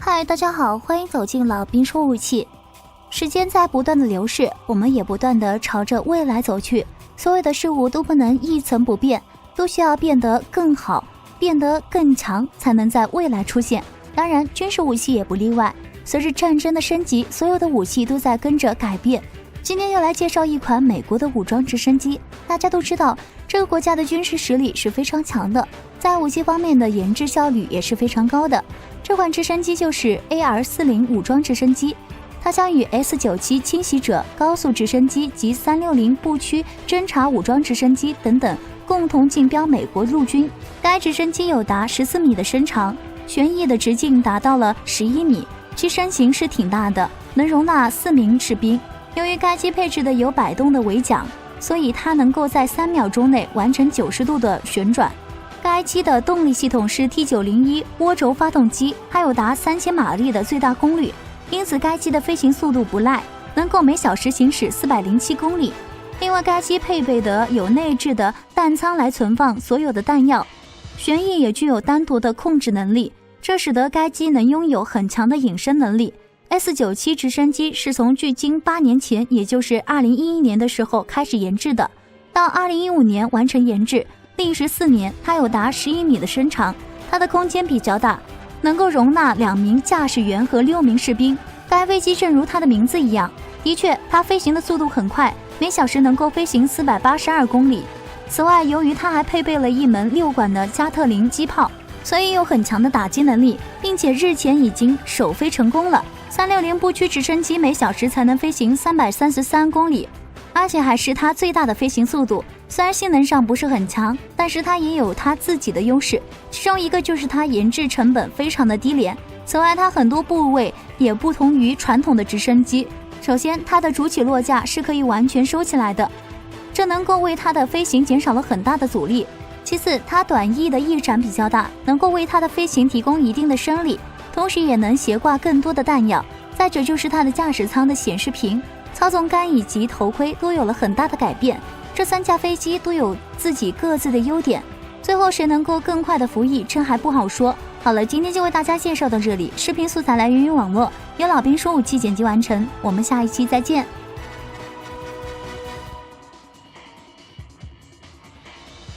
嗨，大家好，欢迎走进老兵说武器。时间在不断的流逝，我们也不断的朝着未来走去。所有的事物都不能一成不变，都需要变得更好，变得更强，才能在未来出现。当然，军事武器也不例外。随着战争的升级，所有的武器都在跟着改变。今天要来介绍一款美国的武装直升机。大家都知道，这个国家的军事实力是非常强的，在武器方面的研制效率也是非常高的。这款直升机就是 AR-40武装直升机，它将与 S-97侵袭者、高速直升机及360步区侦察武装直升机等等共同竞标美国陆军。该直升机有达14米的身长，旋翼的直径达到了11米，其身形是挺大的，能容纳4名士兵。由于该机配置的有摆动的尾桨，所以它能够在3秒钟内完成90度的旋转。该机的动力系统是 T901 涡轴发动机，还有达3000马力的最大功率，因此该机的飞行速度不赖，能够每小时行驶407公里。另外，该机配备的有内置的弹仓来存放所有的弹药，旋翼也具有单独的控制能力，这使得该机能拥有很强的隐身能力。S-97直升机是从距今8年前，也就是2011年的时候开始研制的，到2015年完成研制，历时4年，它有达11米的身长，它的空间比较大，能够容纳2名驾驶员和6名士兵。该飞机正如它的名字一样，的确，它飞行的速度很快，每小时能够飞行482公里。此外，由于它还配备了一门6管的加特林机炮，所以有很强的打击能力，并且日前已经首飞成功了。360步区直升机每小时才能飞行333公里，而且还是它最大的飞行速度。虽然性能上不是很强，但是它也有它自己的优势，其中一个就是它研制成本非常的低廉。此外，它很多部位也不同于传统的直升机。首先，它的主起落架是可以完全收起来的，这能够为它的飞行减少了很大的阻力。其次，它短翼的翼展比较大，能够为它的飞行提供一定的升力，同时也能斜挂更多的弹药。再者就是它的驾驶舱的显示屏、操纵杆以及头盔都有了很大的改变。这3架飞机都有自己各自的优点，最后谁能够更快的服役，这还不好说。好了，今天就为大家介绍到这里，视频素材来源于网络，由老兵说武器剪辑完成，我们下一期再见。